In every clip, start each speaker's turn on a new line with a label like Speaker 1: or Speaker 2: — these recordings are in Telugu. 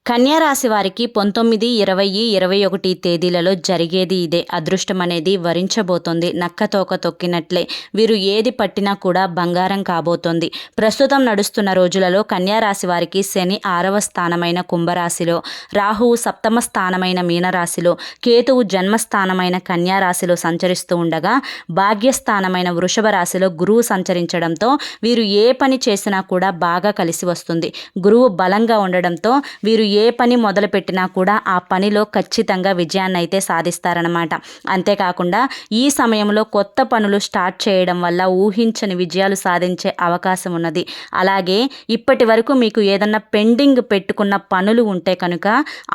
Speaker 1: కన్యా రాశి వారికి 19, 20, 21 తేదీలలో జరిగేది ఇదే. అదృష్టం అనేది వరించబోతోంది. నక్కతోక తొక్కినట్లే వీరు ఏది పట్టినా కూడా బంగారం కాబోతోంది. ప్రస్తుతం నడుస్తున్న రోజులలో కన్యా రాశి వారికి శని 6వ స్థానమైన కుంభరాశిలో, రాహువు 7వ స్థానమైన మీనరాశిలో, కేతువు జన్మస్థానమైన కన్యా రాశిలో సంచరిస్తూ ఉండగా, భాగ్యస్థానమైన వృషభ రాశిలో గురువు సంచరించడంతో వీరు ఏ పని చేసినా కూడా బాగా కలిసి వస్తుంది. గురువు బలంగా ఉండడంతో వీరు ఏ పని మొదలుపెట్టినా కూడా ఆ పనిలో ఖచ్చితంగా విజయాన్ని అయితే సాధిస్తారనమాట. అంతేకాకుండా ఈ సమయంలో కొత్త పనులు స్టార్ట్ చేయడం వల్ల ఊహించని విజయాలు సాధించే అవకాశం ఉన్నది. అలాగే ఇప్పటి వరకు మీకు ఏదన్నా పెండింగ్ పెట్టుకున్న పనులు ఉంటే కనుక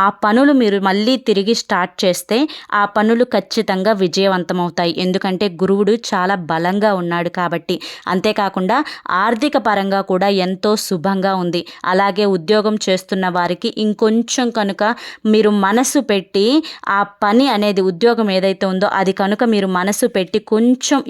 Speaker 1: ఆ పనులు మీరు మళ్ళీ తిరిగి స్టార్ట్ చేస్తే ఆ పనులు ఖచ్చితంగా విజయవంతమవుతాయి. ఎందుకంటే గురువుడు చాలా బలంగా ఉన్నాడు కాబట్టి. అంతేకాకుండా ఆర్థిక పరంగా కూడా ఎంతో శుభంగా ఉంది. అలాగే ఉద్యోగం చేస్తున్న వారికి ఇంకొంచెం కనుక మీరు మనసు పెట్టి ఆ పని అనేది ఉద్యోగం ఏదైతే ఉందో అది కనుక మీరు మనసు పెట్టి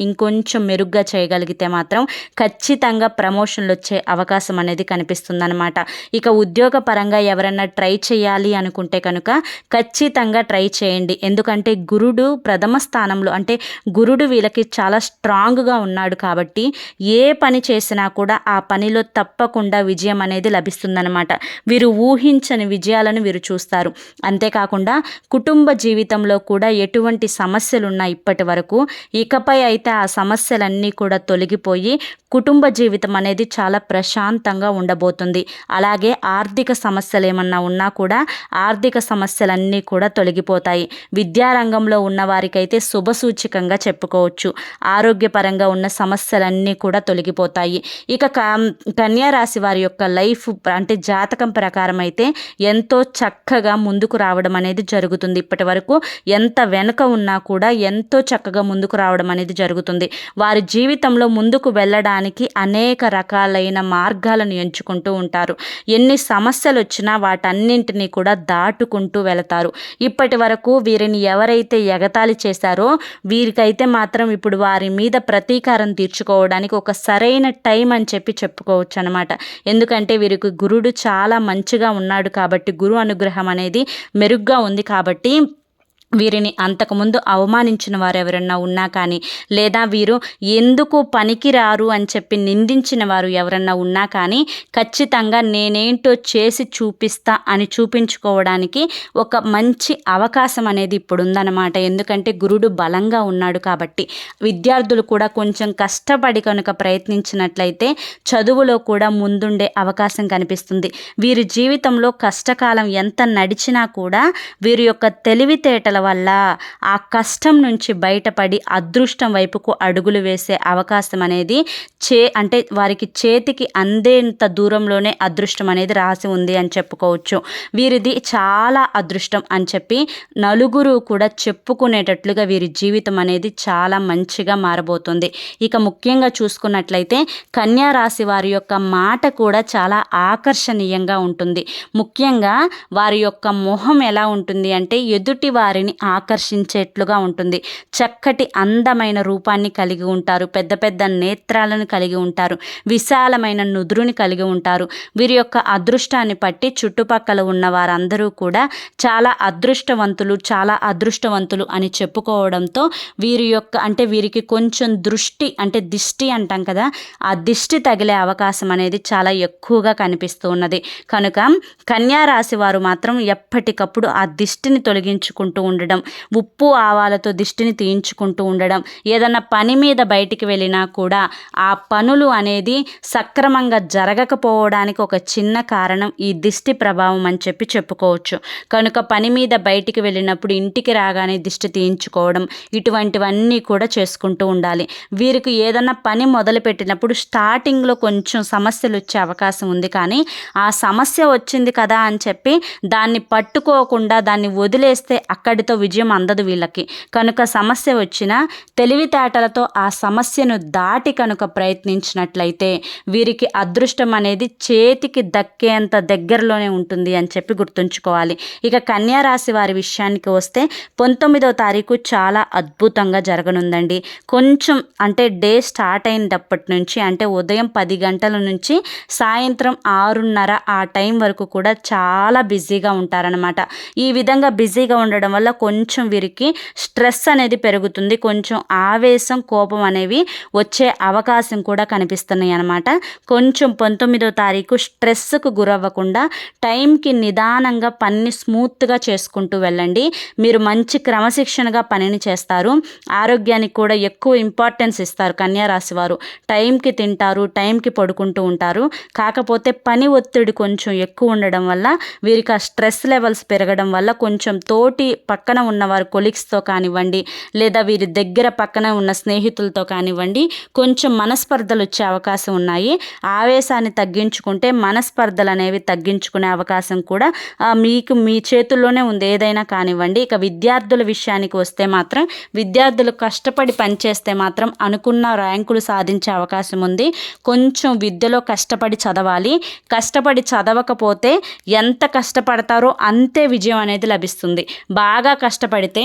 Speaker 1: ఇంకొంచెం మెరుగ్గా చేయగలిగితే మాత్రం ఖచ్చితంగా ప్రమోషన్లు వచ్చే అవకాశం అనేది కనిపిస్తుందన్నమాట. ఇక ఉద్యోగ పరంగా ఎవరైనా ట్రై చేయాలి అనుకుంటే కనుక ఖచ్చితంగా ట్రై చేయండి. ఎందుకంటే గురుడు ప్రథమ స్థానంలో, అంటే గురుడు వీళ్ళకి చాలా స్ట్రాంగ్గా ఉన్నాడు కాబట్టి ఏ పని చేసినా కూడా ఆ పనిలో తప్పకుండా విజయం అనేది లభిస్తుందన్నమాట. వీరు ఊహించని విజయాలను వీరు చూస్తారు. అంతేకాకుండా కుటుంబ జీవితంలో కూడా ఎటువంటి సమస్యలున్నా ఇప్పటి వరకు, ఇకపై అయితే ఆ సమస్యలన్నీ కూడా తొలగిపోయి కుటుంబ జీవితం అనేది చాలా ప్రశాంతంగా ఉండబోతుంది. అలాగే ఆర్థిక సమస్యలు ఏమన్నా ఉన్నా కూడా ఆర్థిక సమస్యలన్నీ కూడా తొలగిపోతాయి. విద్యారంగంలో ఉన్న వారికైతే శుభసూచకంగా చెప్పుకోవచ్చు. ఆరోగ్యపరంగా ఉన్న సమస్యలన్నీ కూడా తొలగిపోతాయి. ఇక కన్యా రాశి వారి యొక్క లైఫ్ అంటే జాతకం ప్రకారం అయితే ఎంతో చక్కగా ముందుకు రావడం అనేది జరుగుతుంది. ఇప్పటి వరకు ఎంత వెనుక ఉన్నా కూడా ఎంతో చక్కగా ముందుకు రావడం అనేది జరుగుతుంది. వారి జీవితంలో ముందుకు వెళ్ళడానికి అనేక రకాలైన మార్గాలను ఎంచుకుంటూ ఉంటారు. ఎన్ని సమస్యలు వచ్చినా వాటన్నింటినీ కూడా దాటుకుంటూ వెళతారు. ఇప్పటి వరకు వీరిని ఎవరైతే ఎగతాళి చేశారో వీరికైతే మాత్రం ఇప్పుడు వారి మీద ప్రతీకారం తీర్చుకోవడానికి ఒక సరైన టైం అని చెప్పుకోవచ్చు అనమాట. ఎందుకంటే వీరికి గురుడు చాలా మంచిగా ఉన్నాడు కాబట్టి, గురు అనుగ్రహం అనేది మెరుగ్గా ఉంది కాబట్టి వీరిని అంతకుముందు అవమానించిన వారు ఎవరన్నా ఉన్నా కానీ, లేదా వీరు ఎందుకు పనికిరారు అని చెప్పి నిందించిన వారు ఎవరన్నా ఉన్నా కానీ ఖచ్చితంగా నేనేంటో చేసి చూపిస్తా అని చూపించుకోవడానికి ఒక మంచి అవకాశం అనేది ఇప్పుడు ఉందన్నమాట. ఎందుకంటే గురుడు బలంగా ఉన్నాడు కాబట్టి. విద్యార్థులు కూడా కొంచెం కష్టపడి కనుక ప్రయత్నించినట్లయితే చదువులో కూడా ముందుండే అవకాశం కనిపిస్తుంది. వీరి జీవితంలో కష్టకాలం ఎంత నడిచినా కూడా వీరి యొక్క తెలివితేటల వల్ల ఆ కష్టం నుంచి బయటపడి అదృష్టం వైపుకు అడుగులు వేసే అవకాశం అనేది అంటే వారికి చేతికి అందేంత దూరంలోనే అదృష్టం అనేది రాసి ఉంది అని చెప్పుకోవచ్చు. వీరిది చాలా అదృష్టం అని చెప్పి నలుగురు కూడా చెప్పుకునేటట్లుగా వీరి జీవితం అనేది చాలా మంచిగా మారబోతుంది. ఇక ముఖ్యంగా చూసుకున్నట్లయితే కన్యా రాశి వారి యొక్క మాట కూడా చాలా ఆకర్షణీయంగా ఉంటుంది. ముఖ్యంగా వారి యొక్క మొహం ఎలా ఉంటుంది అంటే ఎదుటి వారిని ఆకర్షించేట్లుగా ఉంటుంది. చక్కటి అందమైన రూపాన్ని కలిగి ఉంటారు. పెద్ద పెద్ద నేత్రాలను కలిగి ఉంటారు. విశాలమైన నుదురుని కలిగి ఉంటారు. వీరి యొక్క అదృష్టాన్ని బట్టి చుట్టుపక్కల ఉన్న వారందరూ కూడా చాలా అదృష్టవంతులు అని చెప్పుకోవడంతో వీరి యొక్క వీరికి కొంచెం దిష్టి అంటాం కదా, ఆ దిష్టి తగిలే అవకాశం అనేది చాలా ఎక్కువగా కనిపిస్తూ ఉన్నది. కనుక కన్యా రాశి వారు మాత్రం ఎప్పటికప్పుడు ఆ దిష్టిని తొలగించుకుంటూ ఉండడం, ఉప్పు ఆవాలతో దిష్టిని తీయించుకుంటూ ఉండడం, ఏదన్నా పని మీద బయటికి వెళ్ళినా కూడా ఆ పనులు అనేది సక్రమంగా జరగకపోవడానికి ఒక చిన్న కారణం ఈ దిష్టి ప్రభావం అని చెప్పుకోవచ్చు. కనుక పని మీద బయటికి వెళ్ళినప్పుడు ఇంటికి రాగానే దిష్టి తీయించుకోవడం, ఇటువంటివన్నీ కూడా చేసుకుంటూ ఉండాలి. వీరికి ఏదన్నా పని మొదలుపెట్టినప్పుడు స్టార్టింగ్లో కొంచెం సమస్యలు వచ్చే అవకాశం ఉంది. కానీ ఆ సమస్య వచ్చింది కదా అని చెప్పి దాన్ని పట్టుకోకుండా దాన్ని వదిలేస్తే అక్కడితో సమస్యతో విజయం అందదు వీళ్ళకి. కనుక సమస్య వచ్చినా తెలివితేటలతో ఆ సమస్యను దాటి కనుక ప్రయత్నించినట్లయితే వీరికి అదృష్టం అనేది చేతికి దక్కేంత దగ్గరలోనే ఉంటుంది అని చెప్పి గుర్తుంచుకోవాలి. ఇక కన్యా రాశి వారి విషయానికి వస్తే 19వ తారీఖు చాలా అద్భుతంగా జరగనుందండి. కొంచెం అంటే డే స్టార్ట్ అయినప్పటి నుంచి అంటే ఉదయం 10 గంటల నుంచి సాయంత్రం 6:30 ఆ టైం వరకు కూడా చాలా బిజీగా ఉంటారనమాట. ఈ విధంగా బిజీగా ఉండడం వల్ల కొంచెం వీరికి స్ట్రెస్ అనేది పెరుగుతుంది. కొంచెం ఆవేశం, కోపం అనేవి వచ్చే అవకాశం కూడా కనిపిస్తున్నాయి అనమాట. కొంచెం 19వ తారీఖు స్ట్రెస్కు గురవ్వకుండా టైంకి నిదానంగా పనిని స్మూత్గా చేసుకుంటూ వెళ్ళండి. మీరు మంచి క్రమశిక్షణగా పనిని చేస్తారు. ఆరోగ్యానికి కూడా ఎక్కువ ఇంపార్టెన్స్ ఇస్తారు కన్యా రాశి వారు. టైంకి తింటారు, టైంకి పడుకుంటూ ఉంటారు. కాకపోతే పని ఒత్తిడి కొంచెం ఎక్కువ ఉండడం వల్ల వీరికి ఆ స్ట్రెస్ లెవెల్స్ పెరగడం వల్ల కొంచెం తోటి పక్కన ఉన్నవారు కొలీగ్స్తో కానివ్వండి, లేదా వీరి దగ్గర పక్కన ఉన్న స్నేహితులతో కానివ్వండి, కొంచెం మనస్పర్ధలు వచ్చే అవకాశం ఉన్నాయి. ఆవేశాన్ని తగ్గించుకుంటే మనస్పర్ధలు అనేవి తగ్గించుకునే అవకాశం కూడా మీకు మీ చేతుల్లోనే ఉంది, ఏదైనా కానివ్వండి. ఇక విద్యార్థుల విషయానికి వస్తే మాత్రం విద్యార్థులు కష్టపడి పనిచేస్తే మాత్రం అనుకున్న ర్యాంకులు సాధించే అవకాశం ఉంది. కొంచెం విద్యలో కష్టపడి చదవాలి. కష్టపడి చదవకపోతే ఎంత కష్టపడతారో అంతే విజయం అనేది లభిస్తుంది. బాగా కష్టపడితే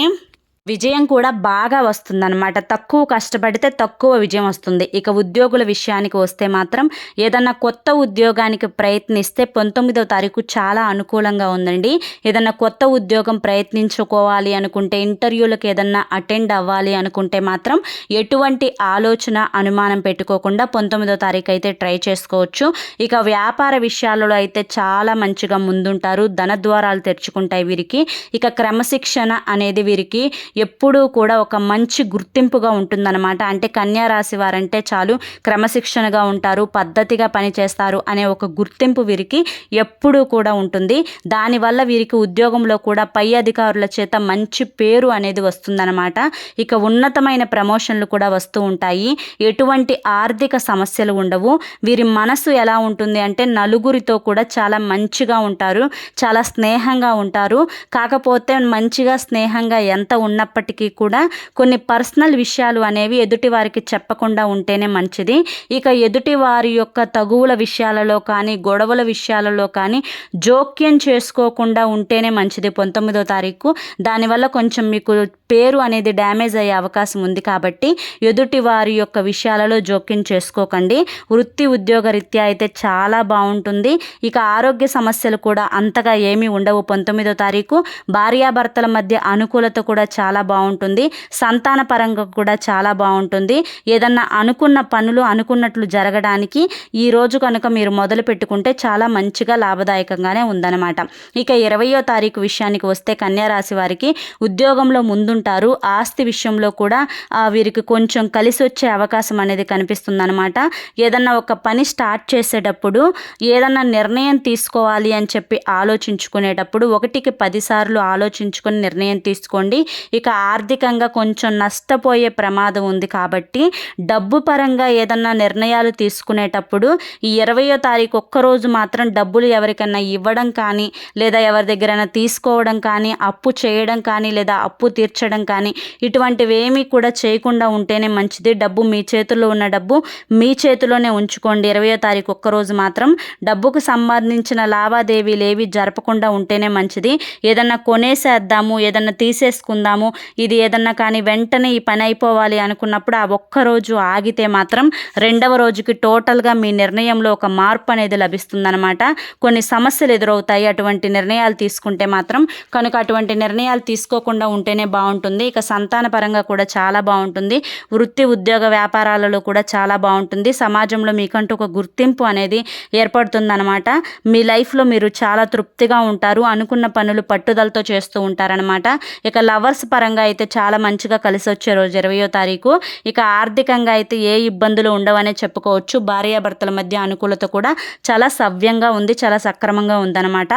Speaker 1: విజయం కూడా బాగా వస్తుందన్నమాట. తక్కువ కష్టపడితే తక్కువ విజయం వస్తుంది. ఇక ఉద్యోగుల విషయానికి వస్తే మాత్రం ఏదన్నా కొత్త ఉద్యోగానికి ప్రయత్నిస్తే 19వ తారీఖు చాలా అనుకూలంగా ఉందండి. ఏదన్నా కొత్త ఉద్యోగం ప్రయత్నించుకోవాలి అనుకుంటే, ఇంటర్వ్యూలకు ఏదన్నా అటెండ్ అవ్వాలి అనుకుంటే మాత్రం ఎటువంటి ఆలోచన, అనుమానం పెట్టుకోకుండా 19వ తారీఖు అయితే ట్రై చేసుకోవచ్చు. ఇక వ్యాపార విషయాలలో అయితే చాలా మంచిగా ముందుంటారు. ధనద్వారాలు తెరుచుకుంటాయి వీరికి. ఇక క్రమశిక్షణ అనేది వీరికి ఎప్పుడూ కూడా ఒక మంచి గుర్తింపుగా ఉంటుందన్నమాట. అంటే కన్యా రాశి వారంటే చాలు క్రమశిక్షణగా ఉంటారు, పద్ధతిగా పనిచేస్తారు అనే ఒక గుర్తింపు వీరికి ఎప్పుడూ కూడా ఉంటుంది. దానివల్ల వీరికి ఉద్యోగంలో కూడా పై అధికారుల చేత మంచి పేరు అనేది వస్తుందన్నమాట. ఇక ఉన్నతమైన ప్రమోషన్లు కూడా వస్తూ ఉంటాయి. ఎటువంటి ఆర్థిక సమస్యలు ఉండవు. వీరి మనసు ఎలా ఉంటుంది అంటే నలుగురితో కూడా చాలా మంచిగా ఉంటారు, చాలా స్నేహంగా ఉంటారు. కాకపోతే మంచిగా స్నేహంగా ఎంత ఉన్నప్పటికీ కూడా కొన్ని పర్సనల్ విషయాలు అనేవి ఎదుటి వారికి చెప్పకుండా ఉంటేనే మంచిది. ఇక ఎదుటి వారి యొక్క తగువుల విషయాలలో కానీ, గొడవల విషయాలలో కానీ జోక్యం చేసుకోకుండా ఉంటేనే మంచిది 19వ తారీఖు. దానివల్ల కొంచెం మీకు పేరు అనేది డ్యామేజ్ అయ్యే అవకాశం ఉంది. కాబట్టి ఎదుటి వారి యొక్క విషయాలలో జోక్యం చేసుకోకండి. వృత్తి ఉద్యోగ రీత్యా అయితే చాలా బాగుంటుంది. ఇక ఆరోగ్య సమస్యలు కూడా అంతగా ఏమీ ఉండవు 19వ తారీఖు. భార్యాభర్తల మధ్య అనుకూలత కూడా చాలా బాగుంటుంది. సంతాన పరంగా కూడా చాలా బాగుంటుంది. ఏదన్నా అనుకున్న పనులు అనుకున్నట్లు జరగడానికి ఈ రోజు కనుక మీరు మొదలు పెట్టుకుంటే చాలా మంచిగా లాభదాయకంగానే ఉందన్నమాట. ఇక 20వ తారీఖు విషయానికి వస్తే కన్యా రాశి వారికి ఉద్యోగంలో ముందుంటారు. ఆస్తి విషయంలో కూడా వీరికి కొంచెం కలిసి వచ్చే అవకాశం అనేది కనిపిస్తుందన్నమాట. ఏదన్నా ఒక పని స్టార్ట్ చేసేటప్పుడు, ఏదన్నా నిర్ణయం తీసుకోవాలి అని చెప్పి ఆలోచించుకునేటప్పుడు 1కి 10 సార్లు ఆలోచించుకొని నిర్ణయం తీసుకోండి. ఇక ఆర్థికంగా కొంచెం నష్టపోయే ప్రమాదం ఉంది. కాబట్టి డబ్బు పరంగా ఏదన్నా నిర్ణయాలు తీసుకునేటప్పుడు ఈ 20వ తారీఖు ఒక్కరోజు మాత్రం డబ్బులు ఎవరికైనా ఇవ్వడం కానీ, లేదా ఎవరి దగ్గరైనా తీసుకోవడం కానీ, అప్పు చేయడం కానీ, లేదా అప్పు తీర్చడం కానీ ఇటువంటివి ఏమీ కూడా చేయకుండా ఉంటేనే మంచిది. డబ్బు మీ చేతుల్లో ఉన్న డబ్బు మీ చేతిలోనే ఉంచుకోండి. 20వ తారీఖు ఒక్కరోజు మాత్రం డబ్బుకు సంబంధించిన లావాదేవీలు ఏవి జరపకుండా ఉంటేనే మంచిది. ఏదన్నా కొనేసేద్దాము, ఏదన్నా తీసేసుకుందాము, ఇది ఏదన్నా కానీ వెంటనే ఈ పని అయిపోవాలి అనుకున్నప్పుడు ఆ ఒక్కరోజు ఆగితే మాత్రం రెండవ రోజుకి టోటల్గా మీ నిర్ణయంలో ఒక మార్పు అనేది లభిస్తుందన్నమాట. కొన్ని సమస్యలు ఎదురవుతాయి అటువంటి నిర్ణయాలు తీసుకుంటే మాత్రం. కనుక అటువంటి నిర్ణయాలు తీసుకోకుండా ఉంటేనే బాగుంటుంది. ఇక సంతాన పరంగా కూడా చాలా బాగుంటుంది. వృత్తి ఉద్యోగ వ్యాపారాలలో కూడా చాలా బాగుంటుంది. సమాజంలో మీకంటూ ఒక గుర్తింపు అనేది ఏర్పడుతుందన్నమాట. మీ లైఫ్లో మీరు చాలా తృప్తిగా ఉంటారు. అనుకున్న పనులు పట్టుదలతో చేస్తూ ఉంటారనమాట. ఇక లవర్స్ పరంగా అయితే చాలా మంచిగా కలిసి వచ్చే రోజు 20వ తారీఖు. ఇక ఆర్థికంగా అయితే ఏ ఇబ్బందులు ఉండవనే చెప్పుకోవచ్చు. భార్యాభర్తల మధ్య అనుకూలత కూడా చాలా సవ్యంగా ఉంది, చాలా సక్రమంగా ఉందన్నమాట.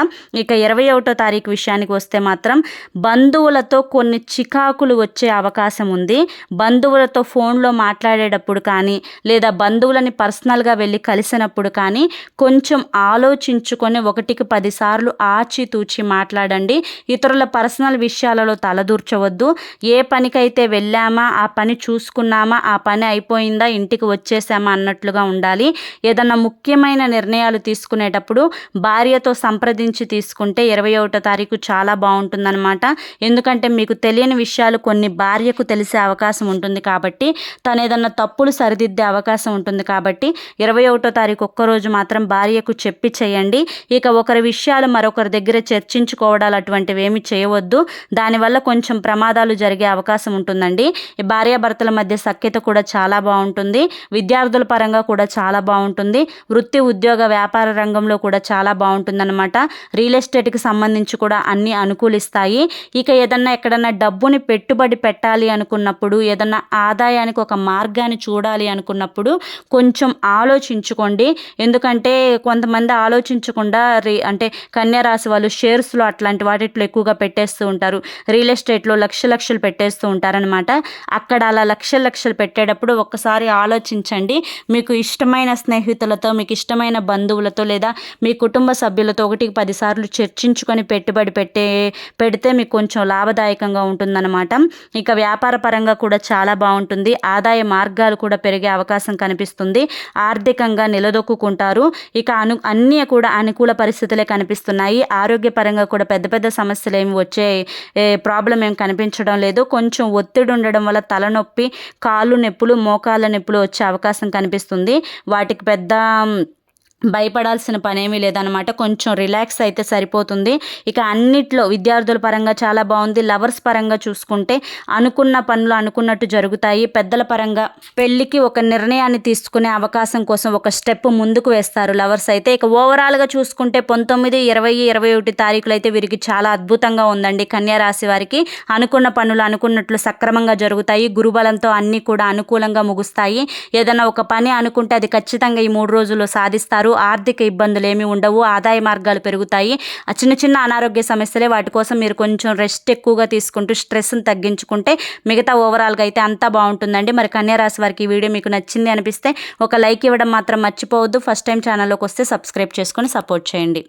Speaker 1: ఇక 21వ తారీఖు విషయానికి వస్తే మాత్రం బంధువులతో కొన్ని చికాకులు వచ్చే అవకాశం ఉంది. బంధువులతో ఫోన్లో మాట్లాడేటప్పుడు కానీ లేదా బంధువులని పర్సనల్గా వెళ్ళి కలిసినప్పుడు కానీ కొంచెం ఆలోచించుకొని 1కి 10 సార్లు ఆచితూచి మాట్లాడండి. ఇతరుల పర్సనల్ విషయాలలో తలదూర్చవద్దు. ఏ పనికైతే వెళ్ళామా, ఆ పని చూసుకున్నామా, ఆ పని అయిపోయిందా, ఇంటికి వచ్చేసామా అన్నట్లుగా ఉండాలి. ఏదన్నా ముఖ్యమైన నిర్ణయాలు తీసుకునేటప్పుడు భార్యతో సంప్రదించి తీసుకుంటే 21వ తారీఖు చాలా బాగుంటుందన్నమాట. ఎందుకంటే మీకు తెలియని విషయాలు కొన్ని భార్యకు తెలిసే అవకాశం ఉంటుంది కాబట్టి, తను ఏదన్నా తప్పులు సరిదిద్దే అవకాశం ఉంటుంది కాబట్టి 21వ తారీఖు ఒక్కరోజు మాత్రం భార్యకు చెప్పి చేయండి. ఇక ఒకరి విషయాలు మరొకరి దగ్గర చర్చించుకోవడాలు అటువంటివి ఏమి చేయవద్దు. దానివల్ల కొంచెం ప్రమాదాలు జరిగే అవకాశం ఉంటుందండి. భార్యాభర్తల మధ్య సఖ్యత కూడా చాలా బాగుంటుంది. విద్యార్థుల పరంగా కూడా చాలా బాగుంటుంది. వృత్తి, ఉద్యోగ, వ్యాపార రంగంలో కూడా చాలా బాగుంటుందన్నమాట. రియల్ ఎస్టేట్కి సంబంధించి కూడా అన్నీ అనుకూలిస్తాయి. ఇక ఏదన్నా ఎక్కడన్నా డబ్బుని పెట్టుబడి పెట్టాలి అనుకున్నప్పుడు, ఏదన్నా ఆదాయానికి ఒక మార్గాన్ని చూడాలి అనుకున్నప్పుడు కొంచెం ఆలోచించుకోండి. ఎందుకంటే కొంతమంది ఆలోచించకుండా అంటే కన్యా రాశి వాళ్ళు షేర్స్లో అట్లాంటి వాటిట్లో ఎక్కువగా పెట్టేస్తూ ఉంటారు. రియల్ ఎస్టేట్లో లక్షలు పెట్టేస్తూ ఉంటారనమాట. అక్కడ అలా లక్షలు పెట్టేటప్పుడు ఒక్కసారి ఆలోచించండి. మీకు ఇష్టమైన స్నేహితులతో, మీకు ఇష్టమైన బంధువులతో లేదా మీ కుటుంబ సభ్యులతో 1కి 10 సార్లు చర్చించుకొని పెట్టుబడి పెడితే మీకు కొంచెం లాభదాయకంగా ఉంటుందన్నమాట. ఇక వ్యాపార పరంగా కూడా చాలా బాగుంటుంది. ఆదాయ మార్గాలు కూడా పెరిగే అవకాశం కనిపిస్తుంది. ఆర్థికంగా నిలదొక్కుంటారు. ఇక అన్నీ కూడా అనుకూల పరిస్థితులే కనిపిస్తున్నాయి. ఆరోగ్యపరంగా కూడా పెద్ద సమస్యలు ఏమి వచ్చే ప్రాబ్లం ఏం కనిపించడం లేదు. కొంచెం ఒత్తిడి ఉండడం వల్ల తలనొప్పి, కాళ్ళు నొప్పులు, మోకాళ్ళ నొప్పులు వచ్చే అవకాశం కనిపిస్తుంది. వాటికి పెద్ద భయపడాల్సిన పనేమీ లేదనమాట. కొంచెం రిలాక్స్ అయితే సరిపోతుంది. ఇక అన్నిట్లో విద్యార్థుల పరంగా చాలా బాగుంది. లవర్స్ పరంగా చూసుకుంటే అనుకున్న పనులు అనుకున్నట్టు జరుగుతాయి. పెద్దల పరంగా పెళ్ళికి ఒక నిర్ణయాన్ని తీసుకునే అవకాశం కోసం ఒక స్టెప్ ముందుకు వేస్తారు లవర్స్ అయితే. ఇక ఓవరాల్గా చూసుకుంటే 19, 20, 21 తారీఖులు అయితే వీరికి చాలా అద్భుతంగా ఉందండి. కన్యా రాశి వారికి అనుకున్న పనులు అనుకున్నట్లు సక్రమంగా జరుగుతాయి. గురుబలంతో అన్నీ కూడా అనుకూలంగా ముగుస్తాయి. ఏదైనా ఒక పని అనుకుంటే అది ఖచ్చితంగా ఈ 3 రోజుల్లో సాధిస్తారు. ఆర్థిక ఇబ్బందులు ఏమీ ఉండవు. ఆదాయ మార్గాలు పెరుగుతాయి. చిన్న అనారోగ్య సమస్యలే, వాటి కోసం మీరు కొంచెం రెస్ట్ ఎక్కువగా తీసుకుంటూ స్ట్రెస్ని తగ్గించుకుంటే మిగతా ఓవరాల్గా అయితే అంతా బాగుంటుందండి. మరి కన్యా రాశి వారికి ఈ వీడియో మీకు నచ్చింది అనిపిస్తే ఒక లైక్ ఇవ్వడం మాత్రం మర్చిపోవద్దు. ఫస్ట్ టైం ఛానల్లోకి వస్తే సబ్స్క్రైబ్ చేసుకొని సపోర్ట్ చేయండి.